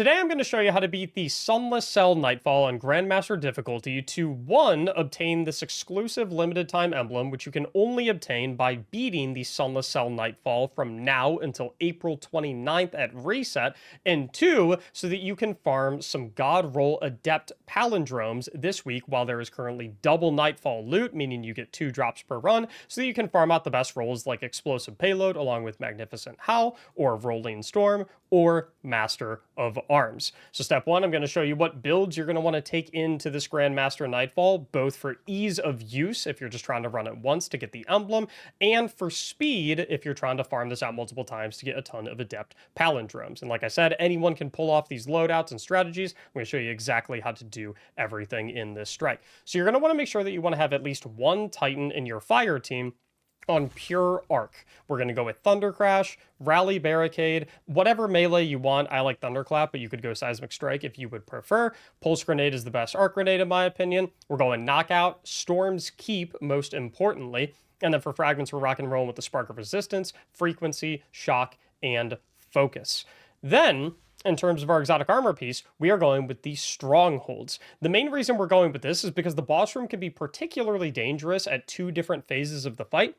Today I'm going to show you how to beat the Sunless Cell Nightfall on Grandmaster difficulty to 1. Obtain this exclusive limited time emblem, which you can only obtain by beating the Sunless Cell Nightfall from now until April 29th at reset, and 2. So that you can farm some God Roll Adept Palindromes this week while there is currently double Nightfall loot, meaning you get 2 drops per run, so that you can farm out the best rolls like Explosive Payload along with Magnificent Howl, or Rolling Storm, or Master of Arms. So step 1, I'm going to show you what builds you're going to want to take into this Grandmaster Nightfall, both for ease of use if you're just trying to run it once to get the emblem, and for speed if you're trying to farm this out multiple times to get a ton of Adept Palindromes. And like I said, anyone can pull off these loadouts and strategies. I'm going to show you exactly how to do everything in this strike. So you're going to want to make sure that you want to have at least one Titan in your fire team on pure arc. We're going to go with Thunder Crash, Rally Barricade, whatever melee you want. I like Thunderclap, but you could go Seismic Strike if you would prefer. Pulse Grenade is the best arc grenade in my opinion. We're going Knockout, Storm's Keep most importantly, and then for fragments we're rocking and rolling with the Spark of Resistance, Frequency, Shock, and Focus. Then, in terms of our exotic armor piece, we are going with the Strongholds. The main reason we're going with this is because the boss room can be particularly dangerous at 2 different phases of the fight.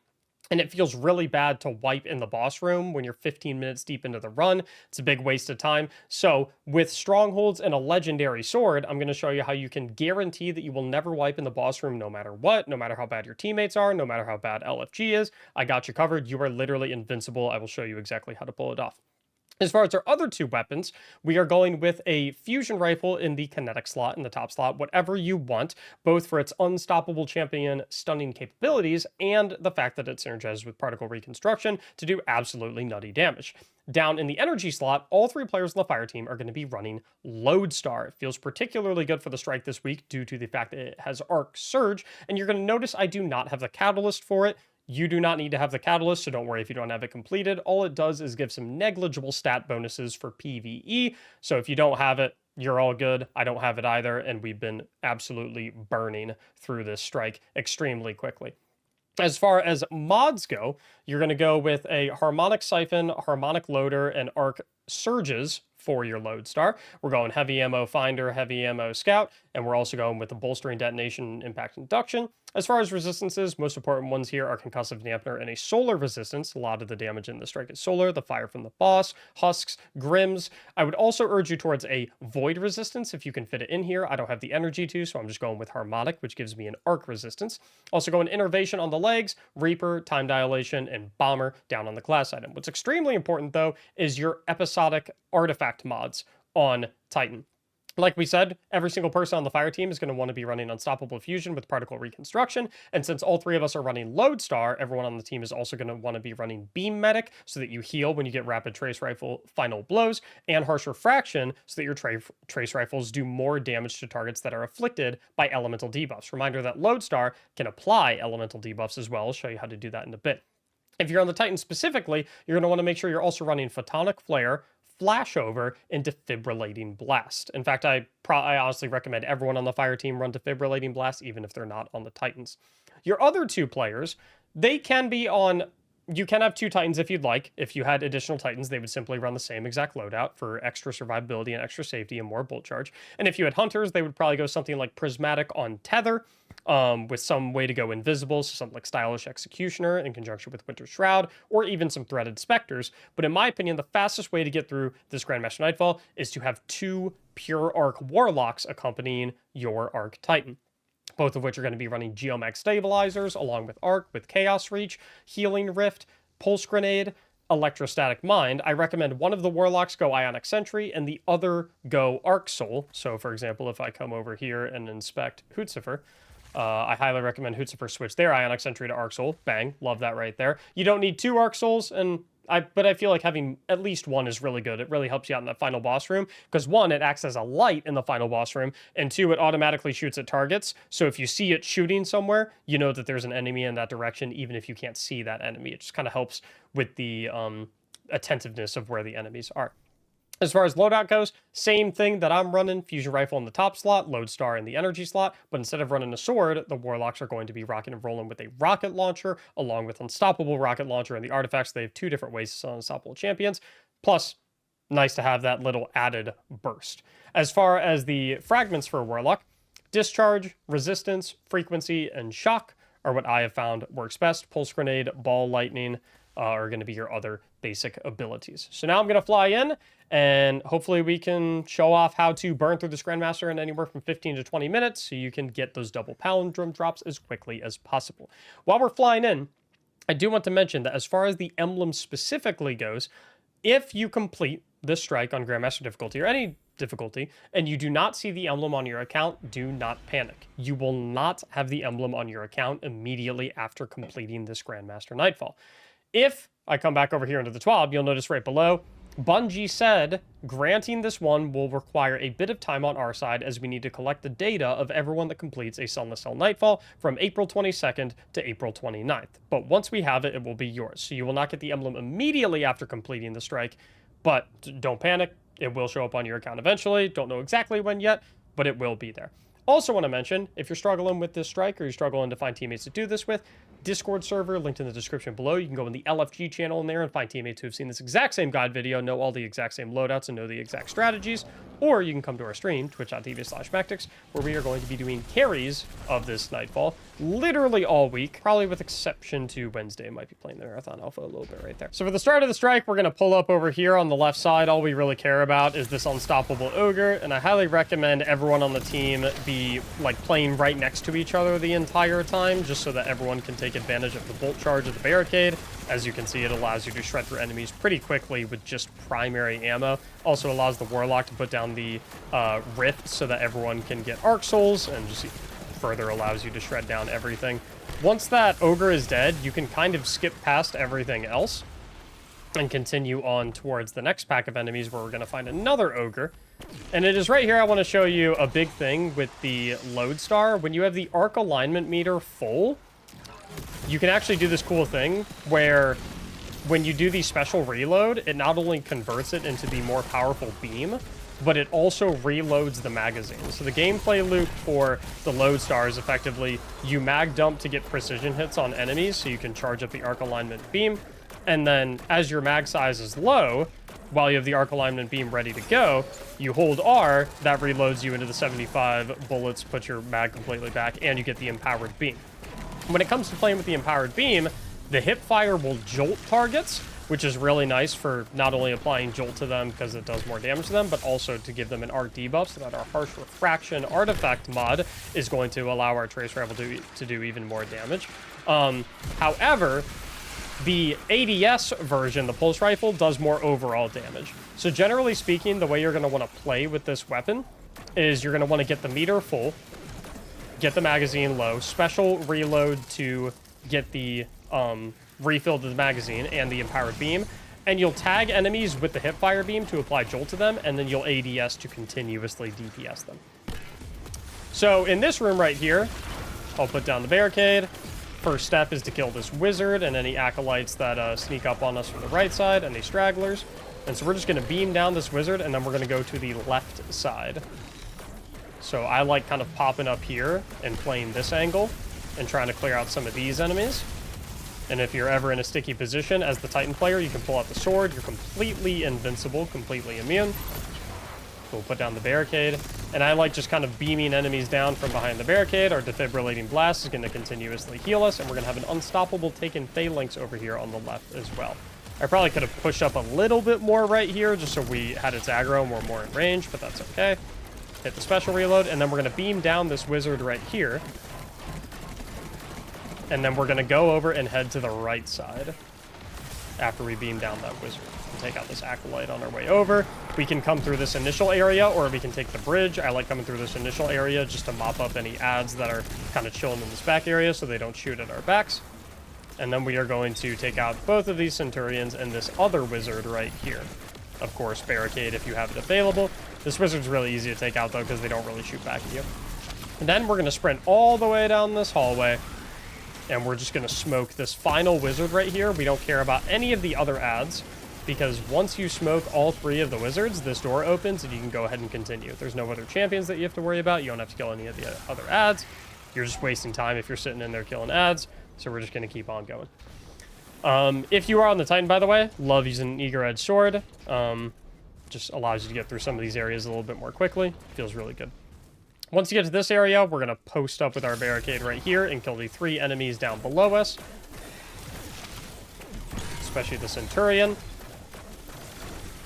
And it feels really bad to wipe in the boss room when you're 15 minutes deep into the run. It's a big waste of time. So with Strongholds and a legendary sword, I'm going to show you how you can guarantee that you will never wipe in the boss room no matter what, no matter how bad your teammates are, no matter how bad LFG is. I got you covered. You are literally invincible. I will show you exactly how to pull it off. As far as our other 2 weapons, we are going with a fusion rifle in the kinetic slot, in the top slot, whatever you want, both for its unstoppable champion stunning capabilities and the fact that it synergizes with particle reconstruction to do absolutely nutty damage. Down in the energy slot, all 3 players in the fire team are going to be running Lodestar. It feels particularly good for the strike this week due to the fact that it has Arc Surge, and you're going to notice I do not have the catalyst for it. You do not need to have the catalyst, so don't worry if you don't have it completed. All it does is give some negligible stat bonuses for PvE, so if you don't have it, you're all good. I don't have it either, and we've been absolutely burning through this strike extremely quickly. As far as mods go, you're going to go with a Harmonic Siphon, Harmonic Loader, and Arc Surges for your Lodestar. We're going Heavy Ammo Finder, Heavy Ammo Scout, and we're also going with the Bolstering Detonation, Impact Induction. As far as resistances, most important ones here are Concussive Dampener and a Solar Resistance. A lot of the damage in the strike is solar, the fire from the boss, husks, grims. I would also urge you towards a Void Resistance if you can fit it in here. I don't have the energy to, so I'm just going with Harmonic, which gives me an Arc Resistance. Also going Innervation on the legs, Reaper, Time Dilation, and Bomber down on the class item. What's extremely important, though, is your episodic artifact mods on Titan. Like we said, every single person on the fire team is going to want to be running Unstoppable Fusion with Particle Reconstruction, and since all 3 of us are running Lodestar, everyone on the team is also going to want to be running Beam Medic so that you heal when you get Rapid Trace Rifle Final Blows, and Harsh Refraction so that your Trace Rifles do more damage to targets that are afflicted by Elemental debuffs. Reminder that Lodestar can apply Elemental debuffs as well. I'll show you how to do that in a bit. If you're on the Titan specifically, you're going to want to make sure you're also running Photonic Flare, Flashover, and Defibrillating Blast. In fact, I honestly recommend everyone on the fire team run Defibrillating Blast, even if they're not on the Titans. Your other 2 players, they can be on... You can have 2 Titans if you'd like. If you had additional Titans, they would simply run the same exact loadout for extra survivability and extra safety and more bolt charge. And if you had Hunters, they would probably go something like Prismatic on Tether, with some way to go invisible, so something like Stylish Executioner in conjunction with Winter Shroud, or even some Threaded Specters. But in my opinion, the fastest way to get through this Grandmaster Nightfall is to have 2 pure Arc Warlocks accompanying your Arc Titan, both of which are going to be running Geomag Stabilizers along with Arc, with Chaos Reach, Healing Rift, Pulse Grenade, Electrostatic Mind. I recommend one of the Warlocks go Ionic Sentry and the other go Arc Soul. So for example, if I come over here and inspect Hootzifer, I highly recommend Hootzifer switch their Ionic Sentry to Arc Soul. Bang, love that right there. You don't need 2 Arc Souls, but I feel like having at least 1 is really good. It really helps you out in that final boss room, because 1, it acts as a light in the final boss room, and 2, it automatically shoots at targets. So if you see it shooting somewhere, you know that there's an enemy in that direction, even if you can't see that enemy. It just kind of helps with the attentiveness of where the enemies are. As far as loadout goes, same thing that I'm running, Fusion Rifle in the top slot, Lodestar in the energy slot, but instead of running a sword, the Warlocks are going to be rocking and rolling with a rocket launcher, along with Unstoppable Rocket Launcher and the artifacts. They have 2 different ways to sell Unstoppable Champions, plus Nice to have that little added burst. As far as the fragments for Warlock, Discharge, Resistance, Frequency, and Shock are what I have found works best. Pulse Grenade, Ball Lightning are going to be your other basic abilities. So now I'm going to fly in, and hopefully we can show off how to burn through this Grandmaster in anywhere from 15 to 20 minutes so you can get those double Palindrome drops as quickly as possible. While we're flying in, I do want to mention that as far as the emblem specifically goes, if you complete this strike on Grandmaster difficulty or any difficulty, and you do not see the emblem on your account, do not panic. You will not have the emblem on your account immediately after completing this Grandmaster Nightfall. If I come back over here into the TWAB, you'll notice right below, Bungie said granting this one will require a bit of time on our side as we need to collect the data of everyone that completes a Sunless Cell Nightfall from April 22nd to April 29th. But once we have it, it will be yours. So you will not get the emblem immediately after completing the strike, but don't panic. It will show up on your account eventually. Don't know exactly when yet, but it will be there. Also want to mention, if you're struggling with this strike or you're struggling to find teammates to do this with, Discord server linked in the description below. You can go in the LFG channel in there and find teammates who have seen this exact same guide video, know all the exact same loadouts, and know the exact strategies. Or you can come to our stream, twitch.tv/Mactics, where we are going to be doing carries of this Nightfall literally all week, probably with exception to Wednesday. Might be playing the Marathon Alpha a little bit right there. So for the start of the strike, we're going to pull up over here on the left side. All we really care about is this unstoppable ogre, and I highly recommend everyone on the team be like playing right next to each other the entire time, just so that everyone can take advantage of the bolt charge of the barricade. As you can see, it allows you to shred through enemies pretty quickly with just primary ammo. Also allows the Warlock to put down the rift so that everyone can get arc souls, and just further allows you to shred down everything. Once that ogre is dead, you can kind of skip past everything else and continue on towards the next pack of enemies where we're going to find another ogre. And it is right here I want to show you a big thing with the Lodestar. When you have the arc alignment meter full, you can actually do this cool thing where when you do the special reload, it not only converts it into the more powerful beam, but it also reloads the magazine. So the gameplay loop for the Lodestar is effectively you mag dump to get precision hits on enemies so you can charge up the arc alignment beam. And then as your mag size is low, while you have the arc alignment beam ready to go, you hold R, that reloads you into the 75 bullets, puts your mag completely back, and you get the empowered beam. When it comes to playing with the empowered beam, the hip fire will jolt targets, which is really nice for not only applying jolt to them because it does more damage to them, but also to give them an arc debuff so that our harsh refraction artifact mod is going to allow our trace rifle to do even more damage. However, the ADS version, the pulse rifle, does more overall damage. So generally speaking, the way you're going to want to play with this weapon is you're going to want to get the meter full, get the magazine low, special reload to get the refill to the magazine and the empowered beam, and you'll tag enemies with the hipfire beam to apply jolt to them, and then you'll ADS to continuously DPS them. So in this room right here, I'll put down the barricade. First step is to kill this wizard and any acolytes that sneak up on us from the right side, any stragglers. And so we're just going to beam down this wizard, and then we're going to go to the left side. So I like kind of popping up here and playing this angle and trying to clear out some of these enemies. And if you're ever in a sticky position as the Titan player, you can pull out the sword. You're completely invincible, completely immune. We'll put down the barricade. And I like just kind of beaming enemies down from behind the barricade. Our defibrillating blast is going to continuously heal us, and we're going to have an unstoppable Taken Phalanx over here on the left as well. I probably could have pushed up a little bit more right here just so we had its aggro and we're more in range, but that's okay. Hit the special reload, and then we're going to beam down this wizard right here. And then we're going to go over and head to the right side after we beam down that wizard. We'll take out this acolyte on our way over. We can come through this initial area, or we can take the bridge. I like coming through this initial area just to mop up any ads that are kind of chilling in this back area so they don't shoot at our backs. And then we are going to take out both of these Centurions and this other wizard right here. Of course, barricade if you have it available. This wizard's really easy to take out, though, because they don't really shoot back at you. And then we're going to sprint all the way down this hallway, and we're just going to smoke this final wizard right here. We don't care about any of the other ads, because once you smoke all three of the wizards, this door opens, and you can go ahead and continue. There's no other champions that you have to worry about. You don't have to kill any of the other ads. You're just wasting time if you're sitting in there killing ads, so we're just going to keep on going. If you are on the Titan, by the way, love using an eager edge sword. Just allows you to get through some of these areas a little bit more quickly. Feels really good. Once you get to this area, we're going to post up with our barricade right here and kill the 3 enemies down below us. Especially the Centurion.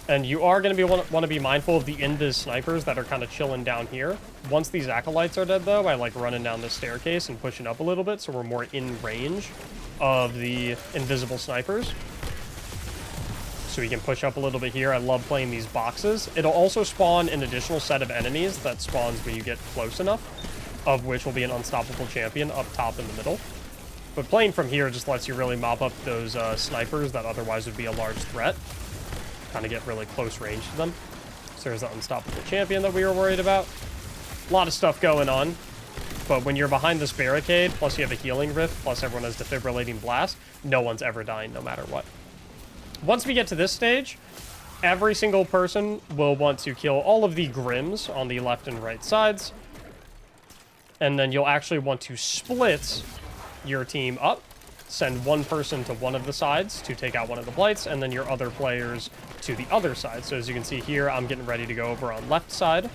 And you are going to want to be mindful of the invis snipers that are kind of chilling down here. Once these acolytes are dead, though, I like running down this staircase and pushing up a little bit so we're more in range of the invisible snipers. So we can push up a little bit here. I love playing these boxes. It'll also spawn an additional set of enemies that spawns when you get close enough, of which will be an unstoppable champion up top in the middle. But playing from here just lets you really mop up those snipers that otherwise would be a large threat. Kind of get really close range to them. So there's the unstoppable champion that we were worried about. A lot of stuff going on. But when you're behind this barricade, plus you have a healing rift, plus everyone has defibrillating blast, no one's ever dying no matter what. Once we get to this stage, every single person will want to kill all of the Grims on the left and right sides. And then you'll actually want to split your team up. Send one person to one of the sides to take out one of the Blights, and then your other players to the other side. So as you can see here, I'm getting ready to go over on left side.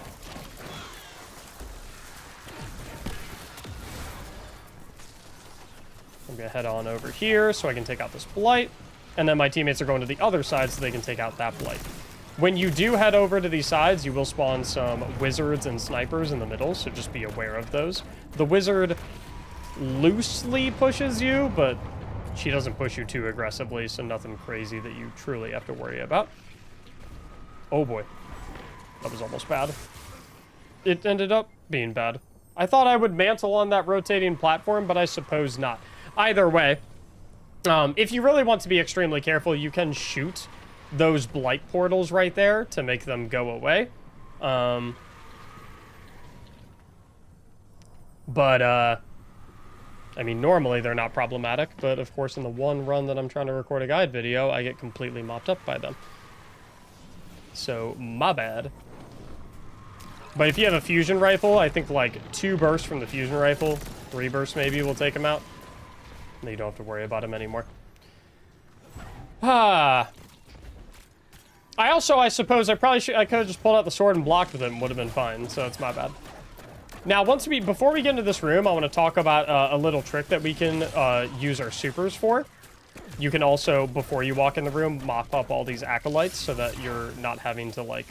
I'm going to head on over here so I can take out this Blight. And then my teammates are going to the other side so they can take out that Blight. When you do head over to these sides, you will spawn some wizards and snipers in the middle, so just be aware of those. The wizard loosely pushes you, but she doesn't push you too aggressively, so nothing crazy that you truly have to worry about. Oh boy. That was almost bad. It ended up being bad. I thought I would mantle on that rotating platform, but I suppose not. Either way, if you really want to be extremely careful, you can shoot those Blight portals right there to make them go away. I mean, normally they're not problematic, but of course in the one run that I'm trying to record a guide video, I get completely mopped up by them. So, my bad. But if you have a fusion rifle, I think like 2 bursts from the fusion rifle, 3 bursts maybe will take them out. Then you don't have to worry about him anymore. I suppose I could have just pulled out the sword and blocked with it and would have been fine, so it's my bad. Now, before we get into this room, I want to talk about a little trick that we can use our supers for. You can also, before you walk in the room, mop up all these acolytes so that you're not having to, like,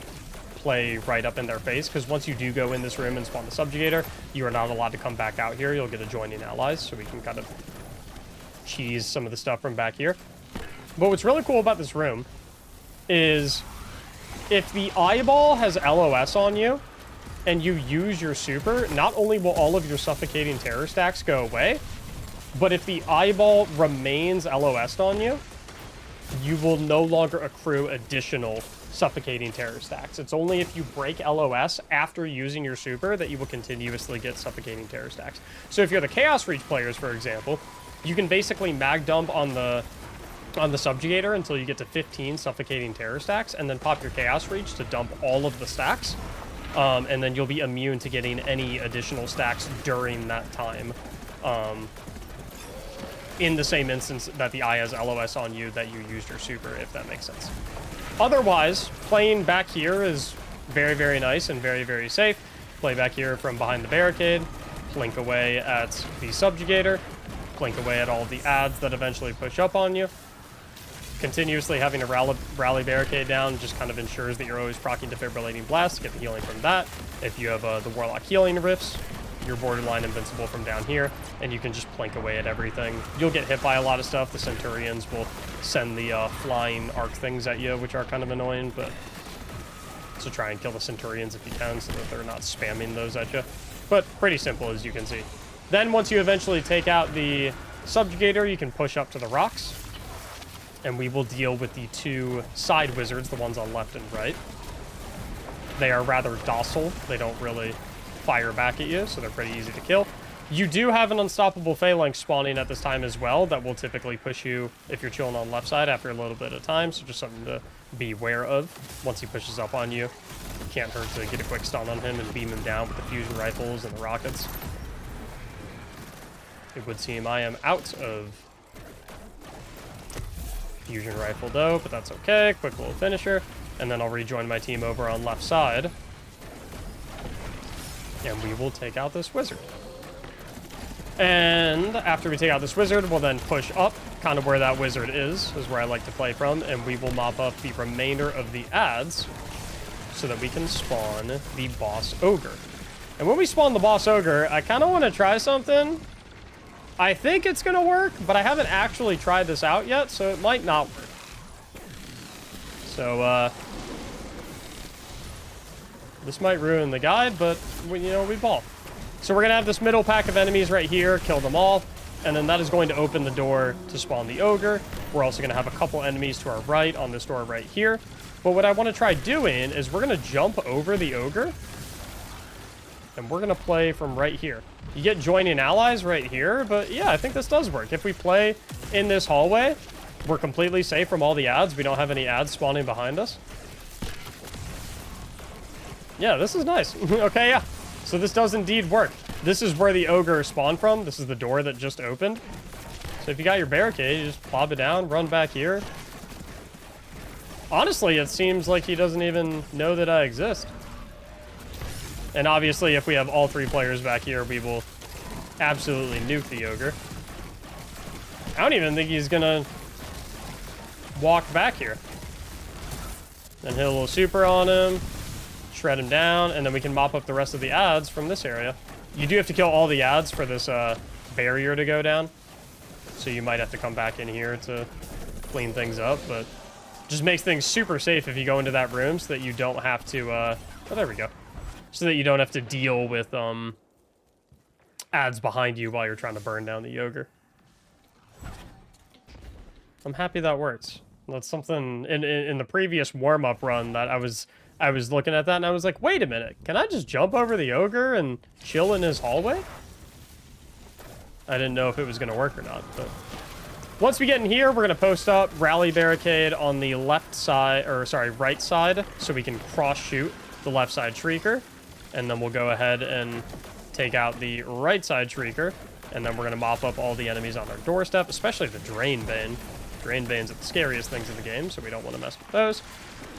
play right up in their face, because once you do go in this room and spawn the Subjugator, you are not allowed to come back out here. You'll get adjoining allies, so we can kind of cheese some of the stuff from back here. But what's really cool about this room is if the eyeball has LOS on you and you use your super, not only will all of your suffocating terror stacks go away, but if the eyeball remains LOS'd on you, you will no longer accrue additional suffocating terror stacks. It's only if you break LOS after using your super that you will continuously get suffocating terror stacks. So if you're the Chaos Reach players, for example, you can basically mag dump on the Subjugator until you get to 15 suffocating terror stacks, and then pop your Chaos Reach to dump all of the stacks. And then you'll be immune to getting any additional stacks during that time. In the same instance that the eye has LOS on you that you used your super, if that makes sense. Otherwise, playing back here is very, very nice and very, very safe. Play back here from behind the barricade, plink away at the Subjugator, plink away at all the ads that eventually push up on you. Continuously having a rally barricade down just kind of ensures that you're always proccing defibrillating blast, get the healing from that. If you have the Warlock healing rifts, you're borderline invincible from down here, and you can just plink away at everything. You'll get hit by a lot of stuff. The Centurions will send the flying arc things at you, which are kind of annoying, but so try and kill the Centurions if you can so that they're not spamming those at you. But pretty simple, as you can see. Then once you eventually take out the Subjugator, you can push up to the rocks, and we will deal with the 2 side wizards, the ones on left and right. They are rather docile. They don't really fire back at you, so they're pretty easy to kill. You do have an unstoppable phalanx spawning at this time as well that will typically push you if you're chilling on left side after a little bit of time, so just something to be aware of. Once he pushes up on you, can't hurt to get a quick stun on him and beam him down with the fusion rifles and the rockets. It would seem I am out of fusion rifle though, but that's okay. Quick little finisher. And then I'll rejoin my team over on left side. And we will take out this wizard. And after we take out this wizard, we'll then push up, kind of where that wizard is where I like to play from, and we will mop up the remainder of the adds so that we can spawn the boss ogre. And when we spawn the boss ogre, I kind of want to try something. I think it's going to work, but I haven't actually tried this out yet, so it might not work. So, this might ruin the guide, but, we ball. So we're going to have this middle pack of enemies right here, kill them all, and then that is going to open the door to spawn the ogre. We're also going to have a couple enemies to our right on this door right here. But what I want to try doing is we're going to jump over the ogre, and we're going to play from right here. You get joining allies right here, but yeah, I think this does work. If we play in this hallway, we're completely safe from all the adds. We don't have any adds spawning behind us. Yeah, this is nice. Okay, yeah. So this does indeed work. This is where the ogre spawned from. This is the door that just opened. So if you got your barricade, you just plop it down, run back here. Honestly, it seems like he doesn't even know that I exist. And obviously, if we have all three players back here, we will absolutely nuke the ogre. I don't even think he's gonna walk back here. Then hit a little super on him, shred him down, and then we can mop up the rest of the adds from this area. You do have to kill all the adds for this barrier to go down. So you might have to come back in here to clean things up, but just makes things super safe if you go into that room so that you don't have to, oh, there we go. So that you don't have to deal with adds behind you while you're trying to burn down the ogre. I'm happy that works. That's something in the previous warm-up run that I was looking at that and I was like, wait a minute, can I just jump over the ogre and chill in his hallway? I didn't know if it was going to work or not, but once we get in here, we're going to post up rally barricade on the left side, or sorry, right side, so we can cross-shoot the left side Shrieker, and then we'll go ahead and take out the right side Shrieker, and then we're going to mop up all the enemies on our doorstep, especially the Drain Bane. Drain Banes are the scariest things in the game, so we don't want to mess with those.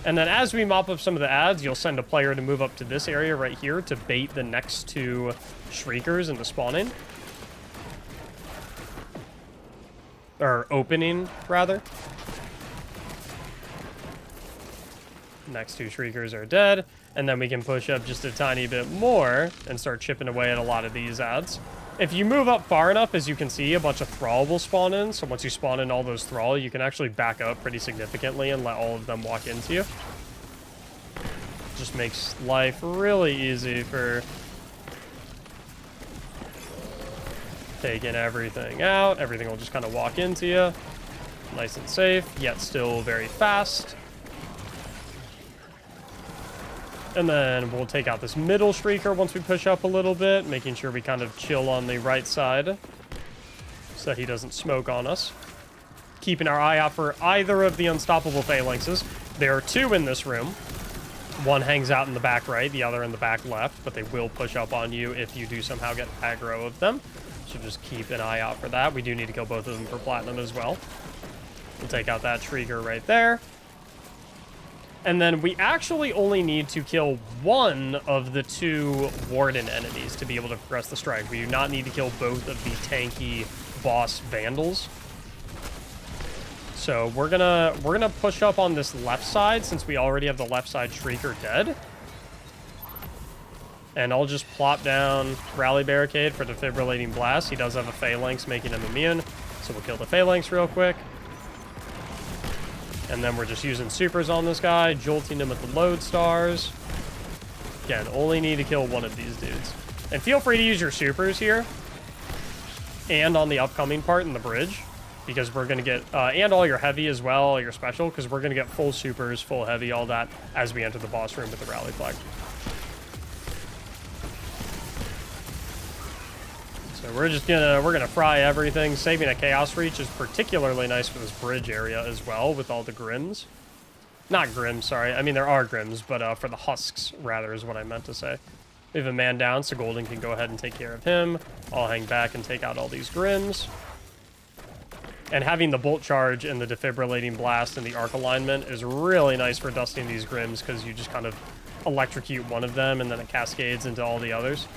And then as we mop up some of the adds, you'll send a player to move up to this area right here to bait the next two Shriekers into spawning. Or opening, rather. Next two Shriekers are dead. And then we can push up just a tiny bit more and start chipping away at a lot of these adds. If you move up far enough, as you can see, a bunch of Thrall will spawn in. So once you spawn in all those Thrall, you can actually back up pretty significantly and let all of them walk into you. Just makes life really easy for taking everything out. Everything will just kind of walk into you. Nice and safe, yet still very fast. And then we'll take out this middle Shrieker once we push up a little bit, making sure we kind of chill on the right side so that he doesn't smoke on us. Keeping our eye out for either of the unstoppable phalanxes. There are two in this room. One hangs out in the back right, the other in the back left, but they will push up on you if you do somehow get aggro of them. So just keep an eye out for that. We do need to kill both of them for platinum as well. We'll take out that Shrieker right there. And then we actually only need to kill one of the two Warden enemies to be able to progress the strike. We do not need to kill both of the tanky boss Vandals. So we're gonna push up on this left side since we already have the left side Shrieker dead. And I'll just plop down Rally Barricade for Defibrillating Blast. He does have a Phalanx making him immune. So we'll kill the Phalanx real quick. And then we're just using supers on this guy, jolting him with the Lodestars. Again, only need to kill one of these dudes. And feel free to use your supers here. And on the upcoming part in the bridge. Because we're going to get, and all your heavy as well, all your special. Because we're going to get full supers, full heavy, all that as we enter the boss room with the rally flag. So we're gonna fry everything. Saving a Chaos Reach is particularly nice for this bridge area as well, with all the Grims. Not Grims, sorry. I mean, there are Grims, but for the Husks, rather, is what I meant to say. We have a man down, so Golden can go ahead and take care of him. I'll hang back and take out all these Grims. And having the bolt charge and the defibrillating blast and the arc alignment is really nice for dusting these Grims, because you just kind of electrocute one of them and then it cascades into all the others.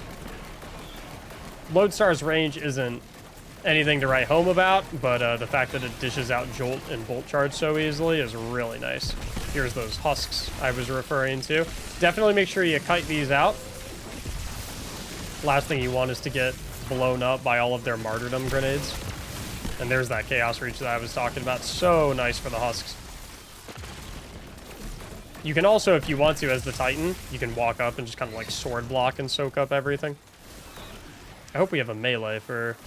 Lodestar's range isn't anything to write home about, but the fact that it dishes out Jolt and Bolt Charge so easily is really nice. Here's those husks I was referring to. Definitely make sure you kite these out. Last thing you want is to get blown up by all of their martyrdom grenades. And there's that Chaos Reach that I was talking about. So nice for the husks. You can also, if you want to, as the Titan, you can walk up and just kind of like sword block and soak up everything. I hope we have a melee for...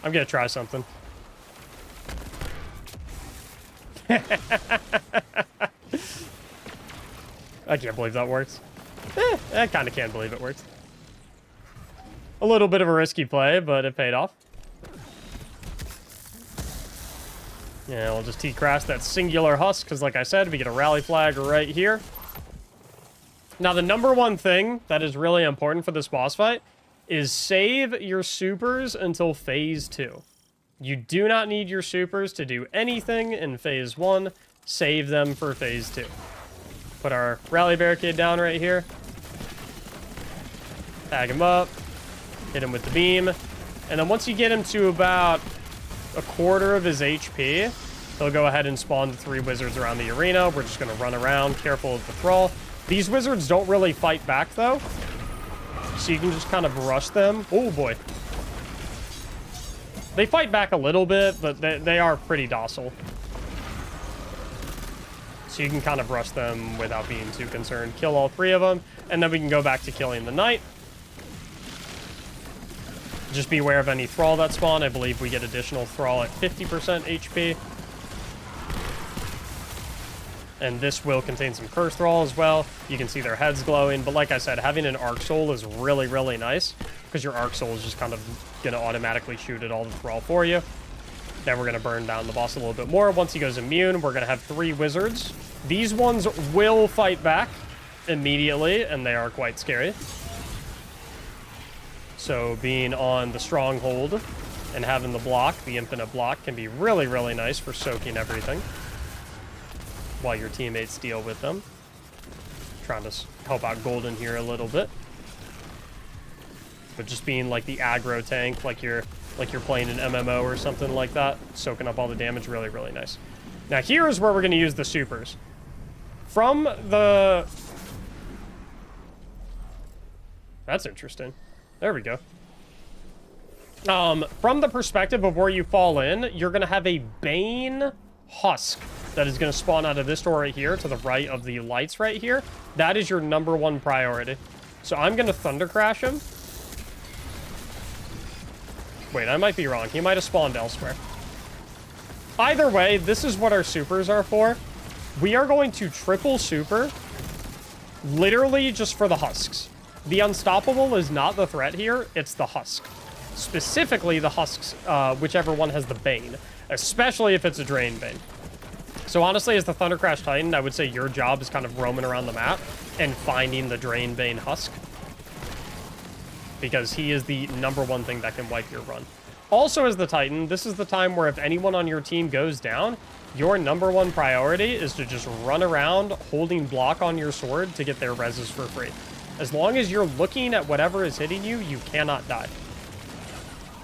I'm gonna try something. I can't believe that works. I kind of can't believe it works. A little bit of a risky play, but it paid off. Yeah, we'll just T-crash that singular husk, because like I said, we get a rally flag right here. Now, the number one thing that is really important for this boss fight is save your supers until phase 2. You do not need your supers to do anything in phase 1. Save them for phase 2. Put our rally barricade down right here. Tag him up. Hit him with the beam. And then once you get him to about a quarter of his HP, he'll go ahead and spawn the 3 wizards around the arena. We're just going to run around, careful of the thrall. These wizards don't really fight back, though. So you can just kind of rush them. Oh, boy. They fight back a little bit, but they are pretty docile. So you can kind of rush them without being too concerned. Kill all 3 of them, and then we can go back to killing the knight. Just be aware of any thrall that spawn. I believe we get additional thrall at 50% HP. And this will contain some curse thrall as well. You can see their heads glowing. But like I said, having an arc soul is really, really nice, because your arc soul is just kind of going to automatically shoot at all the thrall for you. Then we're going to burn down the boss a little bit more. Once he goes immune, we're going to have 3 wizards. These ones will fight back immediately, and they are quite scary. So being on the stronghold and having the block, the infinite block, can be really, really nice for soaking everything while your teammates deal with them. Trying to help out Golden here a little bit. But just being like the aggro tank, like you're playing an MMO or something like that, soaking up all the damage, really, really nice. Now here's where we're going to use the supers. From the... That's interesting. There we go. From the perspective of where you fall in, you're going to have a Bane Husk that is going to spawn out of this door right here to the right of the lights right here. That is your number 1 priority. So I'm going to Thunder Crash him. Wait, I might be wrong. He might have spawned elsewhere. Either way, this is what our supers are for. We are going to triple super, literally just for the husks. The Unstoppable is not the threat here, it's the husk. Specifically the husks, whichever one has the Bane, especially if it's a Drain Bane. So honestly, as the Thunder Crash Titan, I would say your job is kind of roaming around the map and finding the Drain Bane husk, because he is the number 1 thing that can wipe your run. Also, as the Titan, this is the time where if anyone on your team goes down, your number 1 priority is to just run around holding block on your sword to get their reses for free. As long as you're looking at whatever is hitting you, you cannot die.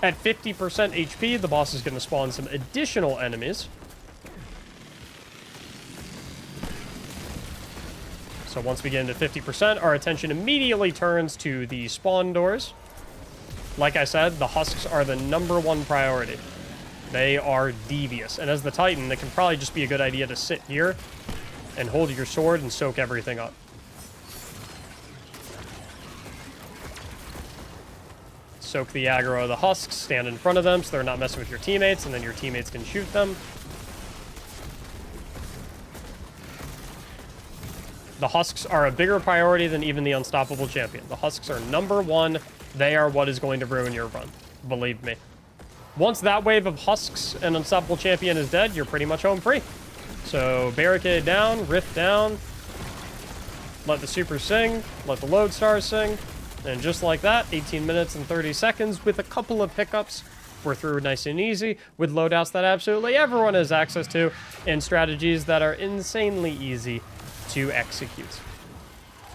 At 50% HP, the boss is going to spawn some additional enemies. So once we get into 50%, our attention immediately turns to the spawn doors. Like I said, the husks are the number 1 priority. They are devious. And as the Titan, it can probably just be a good idea to sit here and hold your sword and soak everything up. Soak the aggro of the husks, stand in front of them so they're not messing with your teammates, and then your teammates can shoot them. The husks are a bigger priority than even the Unstoppable Champion. The husks are number 1. They are what is going to ruin your run. Believe me. Once that wave of husks and Unstoppable Champion is dead, you're pretty much home free. So barricade down, rift down, let the super sing, let the Lodestar sing, and just like that, 18 minutes and 30 seconds with a couple of hiccups, we're through nice and easy with loadouts that absolutely everyone has access to and strategies that are insanely easy to execute.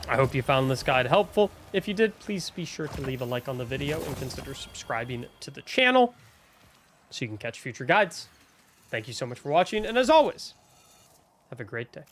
I hope you found this guide helpful. If you did, please be sure to leave a like on the video and consider subscribing to the channel so you can catch future guides. Thank you so much for watching, and as always, have a great day.